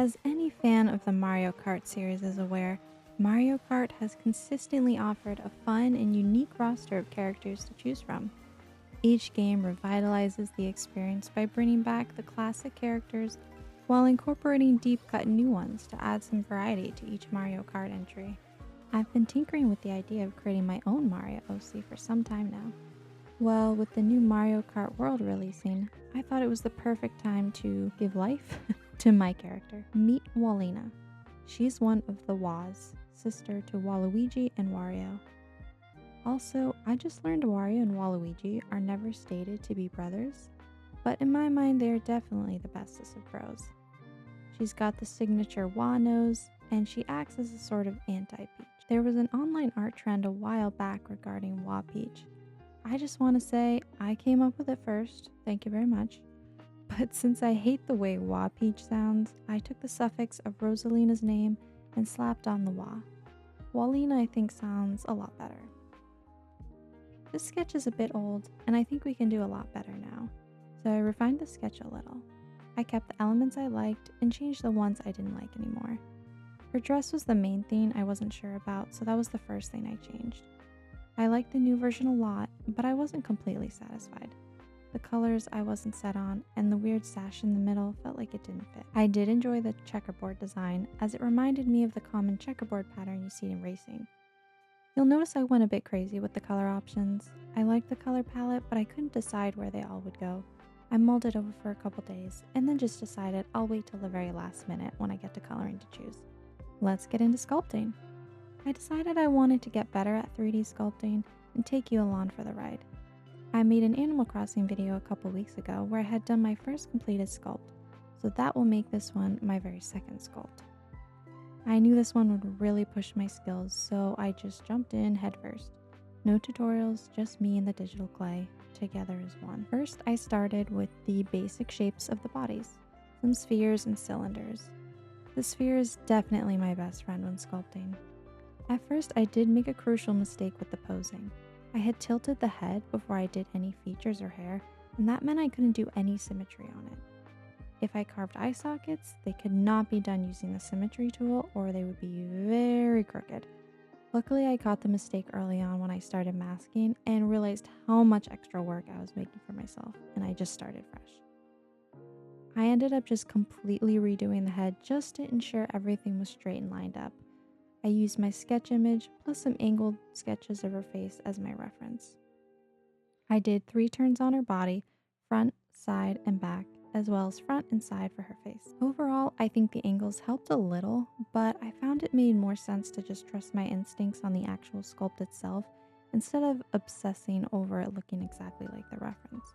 As any fan of the Mario Kart series is aware, Mario Kart has consistently offered a fun and unique roster of characters to choose from. Each game revitalizes the experience by bringing back the classic characters while incorporating deep-cut new ones to add some variety to each Mario Kart entry. I've been tinkering with the idea of creating my own Mario OC for some time now. Well, with the new Mario Kart World releasing, I thought it was the perfect time to give life to my character. Meet Walina. She's one of the Was, sister to Waluigi and Wario. Also, I just learned Wario and Waluigi are never stated to be brothers, but in my mind they are definitely the bestest of bros. She's got the signature Wa nose, and she acts as a sort of anti-Peach. There was an online art trend a while back regarding Wa Peach. I just want to say I came up with it first, thank you very much. But since I hate the way Wa Peach sounds, I took the suffix of Rosalina's name and slapped on the Wa. Walina I think sounds a lot better. This sketch is a bit old, and I think we can do a lot better now, so I refined the sketch a little. I kept the elements I liked and changed the ones I didn't like anymore. Her dress was the main thing I wasn't sure about, so that was the first thing I changed. I liked the new version a lot, but I wasn't completely satisfied. The colors I wasn't set on, and the weird sash in the middle felt like it didn't fit. I did enjoy the checkerboard design, as it reminded me of the common checkerboard pattern you see in racing. You'll notice I went a bit crazy with the color options. I liked the color palette, but I couldn't decide where they all would go. I mulled it over for a couple days, and then just decided I'll wait till the very last minute when I get to coloring to choose. Let's get into sculpting. I decided I wanted to get better at 3D sculpting and take you along for the ride. I made an Animal Crossing video a couple weeks ago where I had done my first completed sculpt, so that will make this one my very second sculpt. I knew this one would really push my skills, so I just jumped in headfirst. No tutorials, just me and the digital clay, together as one. First, I started with the basic shapes of the bodies, some spheres and cylinders. The sphere is definitely my best friend when sculpting. At first, I did make a crucial mistake with the posing. I had tilted the head before I did any features or hair, and that meant I couldn't do any symmetry on it. If I carved eye sockets, they could not be done using the symmetry tool or they would be very crooked. Luckily, I caught the mistake early on when I started masking and realized how much extra work I was making for myself, and I just started fresh. I ended up just completely redoing the head just to ensure everything was straight and lined up. I used my sketch image plus some angled sketches of her face as my reference. I did 3 turns on her body, front, side, and back, as well as front and side for her face. Overall, I think the angles helped a little, but I found it made more sense to just trust my instincts on the actual sculpt itself instead of obsessing over it looking exactly like the reference.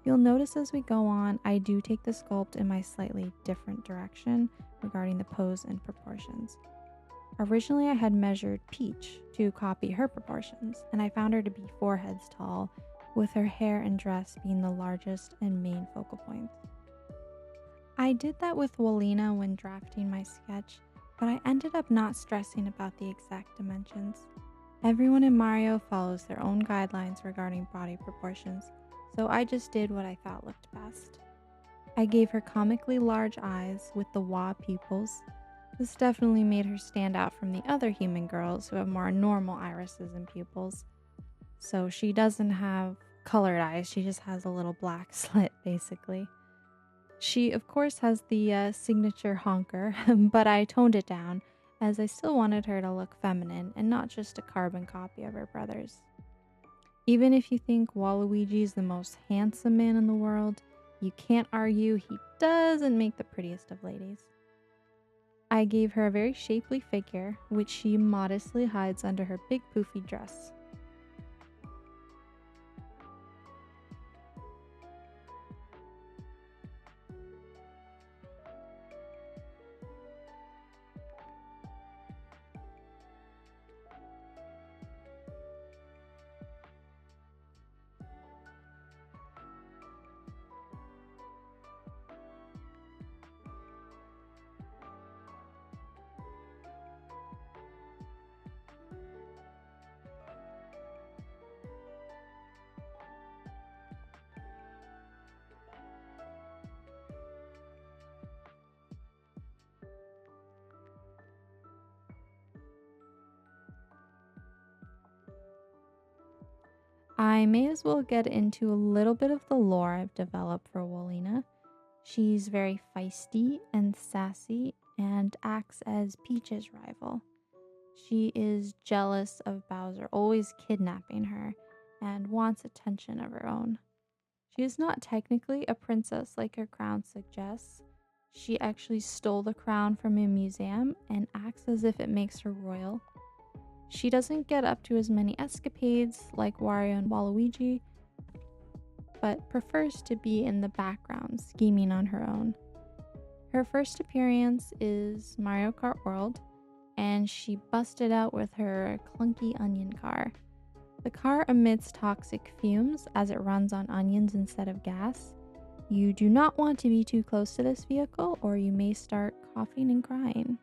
You'll notice as we go on, I do take the sculpt in my slightly different direction regarding the pose and proportions. Originally, I had measured Peach to copy her proportions, and I found her to be 4 heads tall, with her hair and dress being the largest and main focal points. I did that with Walina when drafting my sketch, but I ended up not stressing about the exact dimensions. Everyone in Mario follows their own guidelines regarding body proportions, so I just did what I thought looked best. I gave her comically large eyes with the Wa pupils. This definitely made her stand out from the other human girls who have more normal irises and pupils. So she doesn't have colored eyes, she just has a little black slit basically. She of course has the signature honker, but I toned it down as I still wanted her to look feminine and not just a carbon copy of her brothers. Even if you think Waluigi is the most handsome man in the world, you can't argue he doesn't make the prettiest of ladies. I gave her a very shapely figure, which she modestly hides under her big poofy dress. I may as well get into a little bit of the lore I've developed for Wolina. She's very feisty and sassy and acts as Peach's rival. She is jealous of Bowser always kidnapping her and wants attention of her own. She is not technically a princess like her crown suggests. She actually stole the crown from a museum and acts as if it makes her royal. She doesn't get up to as many escapades like Wario and Waluigi, but prefers to be in the background scheming on her own. Her first appearance is Mario Kart World, and she busted out with her clunky onion car. The car emits toxic fumes as it runs on onions instead of gas. You do not want to be too close to this vehicle or you may start coughing and crying.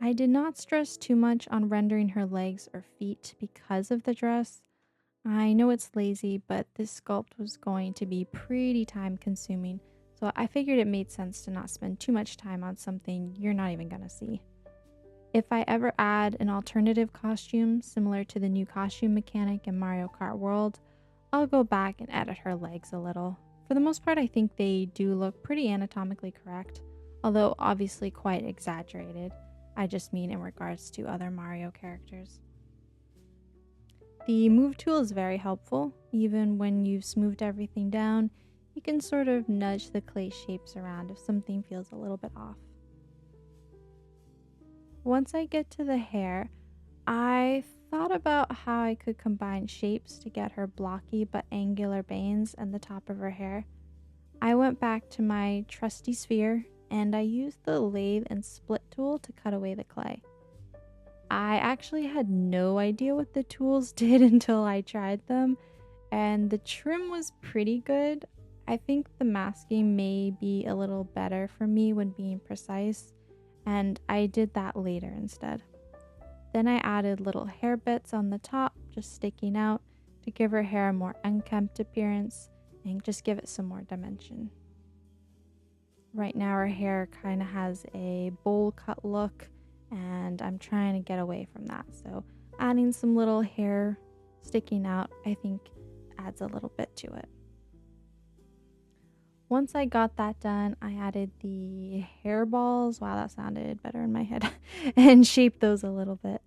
I did not stress too much on rendering her legs or feet because of the dress. I know it's lazy, but this sculpt was going to be pretty time consuming, so I figured it made sense to not spend too much time on something you're not even gonna see. If I ever add an alternative costume similar to the new costume mechanic in Mario Kart World, I'll go back and edit her legs a little. For the most part, I think they do look pretty anatomically correct, although obviously quite exaggerated. I just mean in regards to other Mario characters. The move tool is very helpful. Even when you've smoothed everything down, you can sort of nudge the clay shapes around if something feels a little bit off. Once I get to the hair, I thought about how I could combine shapes to get her blocky but angular bangs and the top of her hair. I went back to my trusty sphere and I used the lathe and split tool to cut away the clay. I actually had no idea what the tools did until I tried them, and the trim was pretty good. I think the masking may be a little better for me when being precise, and I did that later instead. Then I added little hair bits on the top, just sticking out, to give her hair a more unkempt appearance and just give it some more dimension. Right now her hair kind of has a bowl cut look, and I'm trying to get away from that. So adding some little hair sticking out, I think adds a little bit to it. Once I got that done, I added the hairballs. Wow, that sounded better in my head. And shaped those a little bit.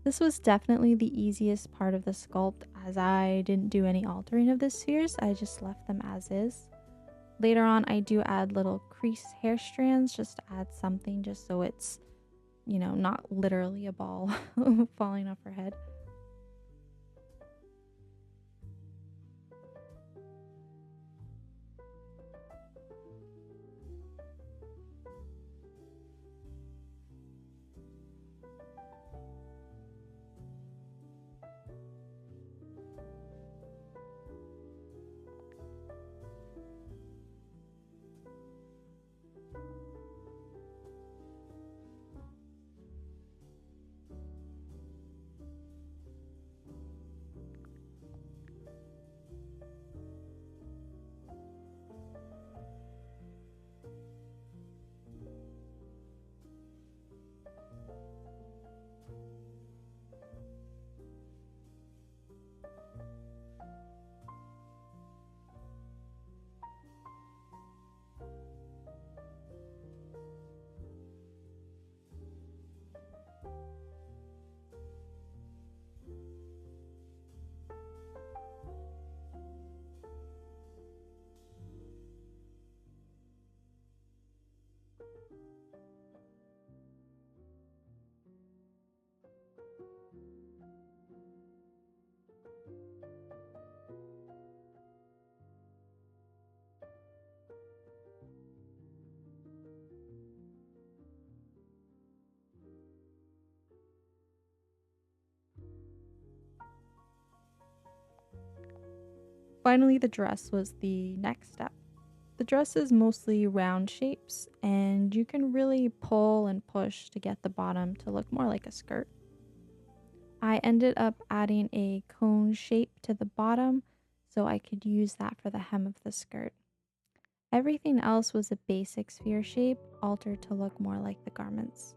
This was definitely the easiest part of the sculpt, as I didn't do any altering of the spheres. I just left them as is. Later on, I do add little crease hair strands just to add something, just so it's, not literally a ball falling off her head. Finally, the dress was the next step. The dress is mostly round shapes, and you can really pull and push to get the bottom to look more like a skirt. I ended up adding a cone shape to the bottom so I could use that for the hem of the skirt. Everything else was a basic sphere shape, altered to look more like the garments.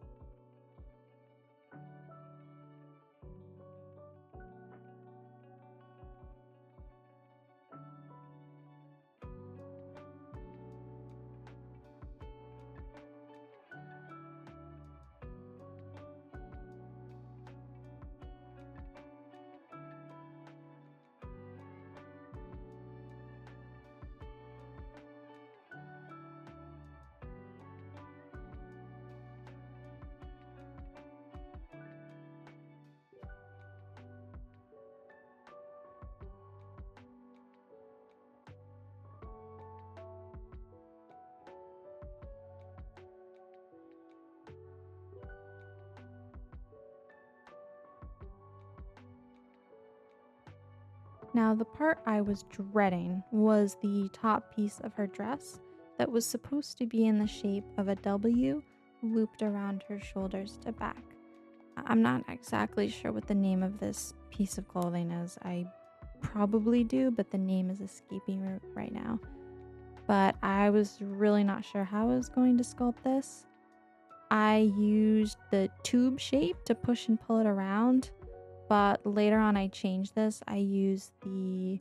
Now, the part I was dreading was the top piece of her dress that was supposed to be in the shape of a W looped around her shoulders to back. I'm not exactly sure what the name of this piece of clothing is. I probably do, but the name is escaping me right now. But I was really not sure how I was going to sculpt this. I used the tube shape to push and pull it around, but later on I changed this. I used the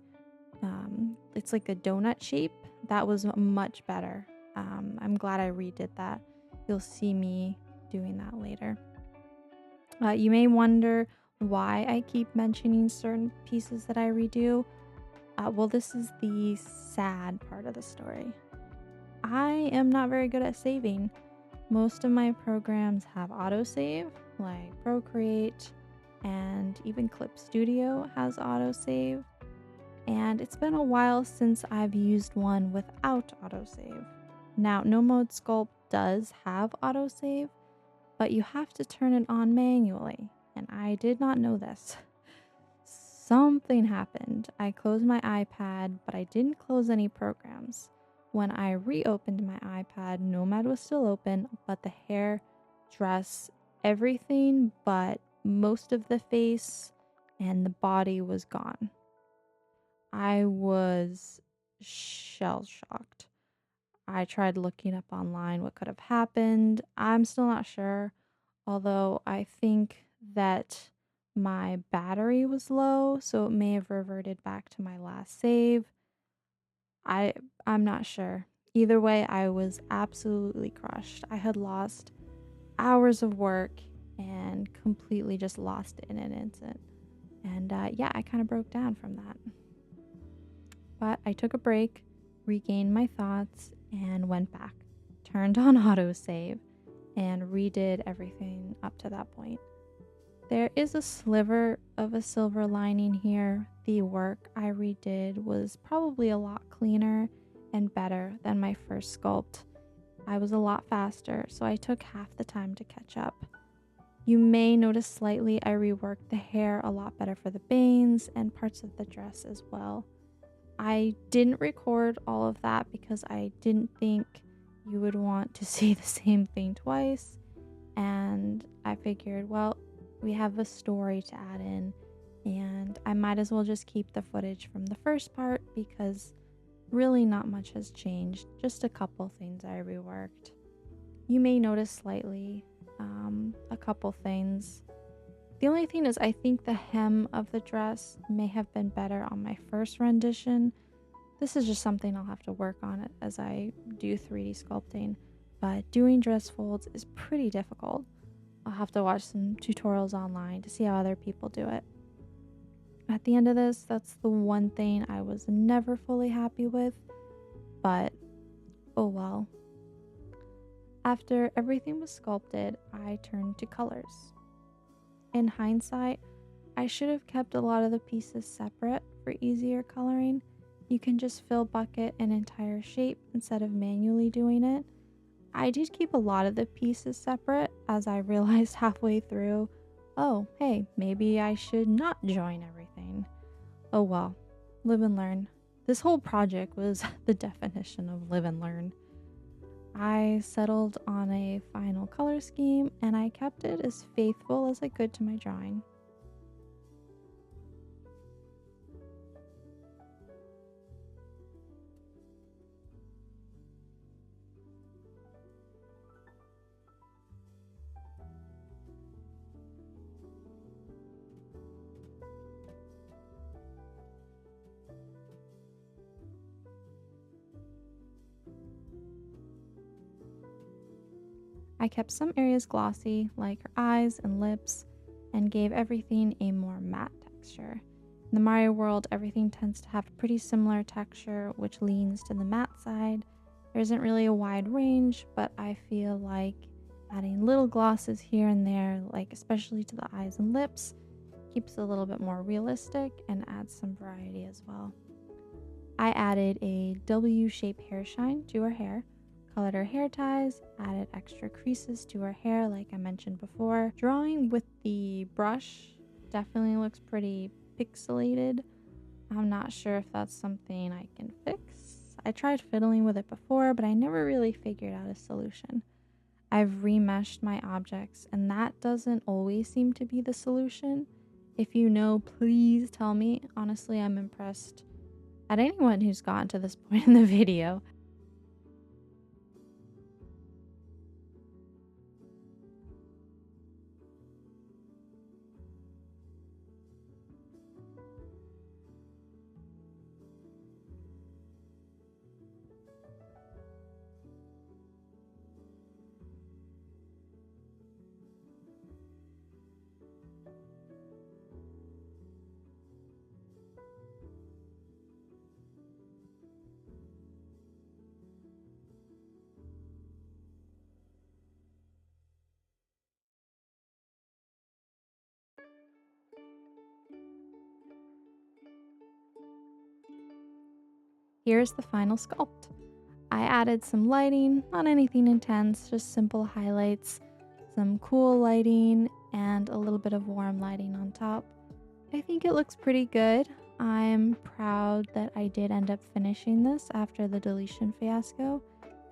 it's like a donut shape. That was much better. I'm glad I redid that. You'll see me doing that later. You may wonder why I keep mentioning certain pieces that I redo. Well, this is the sad part of the story. I am not very good at saving. Most of my programs have autosave, like Procreate, and even Clip Studio has autosave. And it's been a while since I've used one without autosave. Now, No Mode Sculpt does have autosave, but you have to turn it on manually, and I did not know this. Something happened. I closed my iPad, but I didn't close any programs. When I reopened my iPad, Nomad was still open, but the hair, dress, everything but most of the face and the body was gone. I was shell-shocked. I tried looking up online what could have happened. I'm still not sure, although I think that my battery was low, so it may have reverted back to my last save. I'm not sure. Either way, I was absolutely crushed. I had lost hours of work and completely just lost it in an instant. And yeah, I kind of broke down from that. But I took a break, regained my thoughts, and went back, turned on autosave, and redid everything up to that point. There is a sliver of a silver lining here. The work I redid was probably a lot cleaner and better than my first sculpt. I was a lot faster, so I took half the time to catch up. You may notice slightly I reworked the hair a lot better for the bangs and parts of the dress as well. I didn't record all of that because I didn't think you would want to see the same thing twice, and I figured, well, we have a story to add in, and I might as well just keep the footage from the first part because really not much has changed, just a couple things I reworked. You may notice slightly a couple things. The only thing is I think the hem of the dress may have been better on my first rendition. This is just something I'll have to work on as I do 3D sculpting, but doing dress folds is pretty difficult. I'll have to watch some tutorials online to see how other people do it. At the end of this, that's the one thing I was never fully happy with, but oh well. After everything was sculpted, I turned to colors. In hindsight, I should have kept a lot of the pieces separate for easier coloring. You can just fill bucket an entire shape instead of manually doing it. I did keep a lot of the pieces separate as I realized halfway through, oh, hey, maybe I should not join everything. Oh well, live and learn. This whole project was the definition of live and learn. I settled on a final color scheme and I kept it as faithful as I could to my drawing. I kept some areas glossy, like her eyes and lips, and gave everything a more matte texture. In the Mario world, everything tends to have a pretty similar texture, which leans to the matte side. There isn't really a wide range, but I feel like adding little glosses here and there, like especially to the eyes and lips, keeps it a little bit more realistic and adds some variety as well. I added a W-shaped hair shine to her hair, colored her hair ties, added extra creases to her hair like I mentioned before. Drawing with the brush definitely looks pretty pixelated. I'm not sure if that's something I can fix. I tried fiddling with it before, but I never really figured out a solution. I've remeshed my objects, and that doesn't always seem to be the solution. If you know, please tell me. Honestly, I'm impressed at anyone who's gotten to this point in the video. Here's the final sculpt. I added some lighting, not anything intense, just simple highlights, some cool lighting, and a little bit of warm lighting on top. I think it looks pretty good. I'm proud that I did end up finishing this after the deletion fiasco.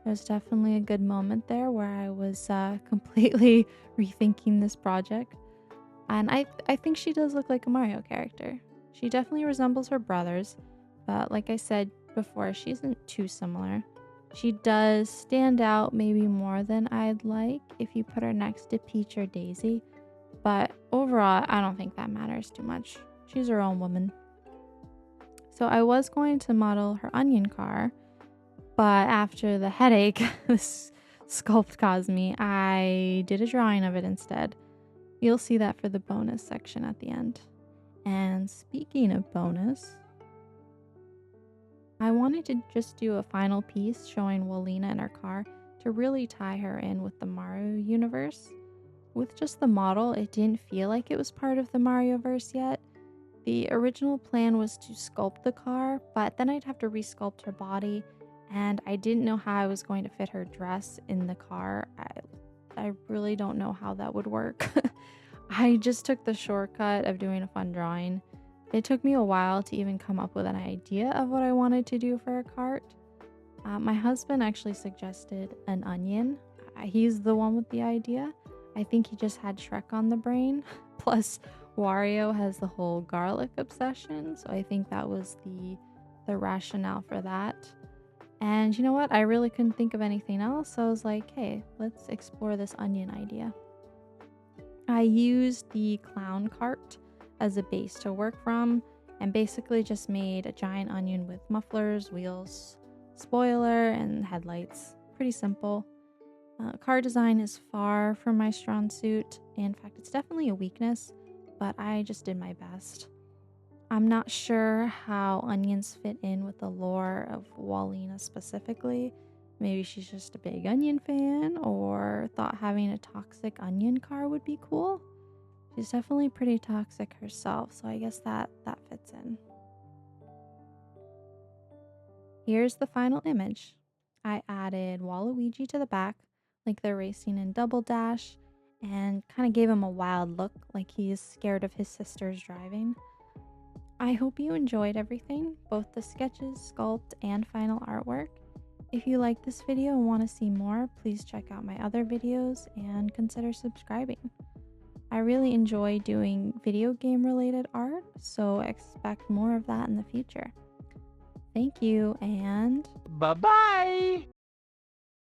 There's definitely a good moment there where I was completely rethinking this project. And I think she does look like a Mario character. She definitely resembles her brothers, but like I said before, she isn't too similar. She does stand out maybe more than I'd like if you put her next to Peach or Daisy, but overall, I don't think that matters too much. She's her own woman. So I was going to model her onion car, but after the headache this sculpt caused me, I did a drawing of it instead. You'll see that for the bonus section at the end. And speaking of bonus, I wanted to just do a final piece showing Walina in her car to really tie her in with the Mario universe. With just the model, it didn't feel like it was part of the Marioverse yet. The original plan was to sculpt the car, but then I'd have to resculpt her body, and I didn't know how I was going to fit her dress in the car. I really don't know how that would work. I just took the shortcut of doing a fun drawing. It took me a while to even come up with an idea of what I wanted to do for a cart. My husband actually suggested an onion. He's the one with the idea. I think he just had Shrek on the brain. Plus, Wario has the whole garlic obsession, so I think that was the rationale for that. And you know what? I really couldn't think of anything else, so I was like, hey, let's explore this onion idea. I used the clown cart as a base to work from and basically just made a giant onion with mufflers, wheels, spoiler, and headlights. Pretty simple. Car design is far from my strong suit. In fact, it's definitely a weakness, but I just did my best. I'm not sure how onions fit in with the lore of Walina specifically. Maybe she's just a big onion fan or thought having a toxic onion car would be cool. She's definitely pretty toxic herself, so I guess that fits in. Here's the final image. I added Waluigi to the back, like they're racing in Double Dash, and kind of gave him a wild look, like he's scared of his sisters driving. I hope you enjoyed everything, both the sketches, sculpt, and final artwork. If you like this video and want to see more, please check out my other videos and consider subscribing. I really enjoy doing video game related art, so expect more of that in the future. Thank you, and Bye-bye!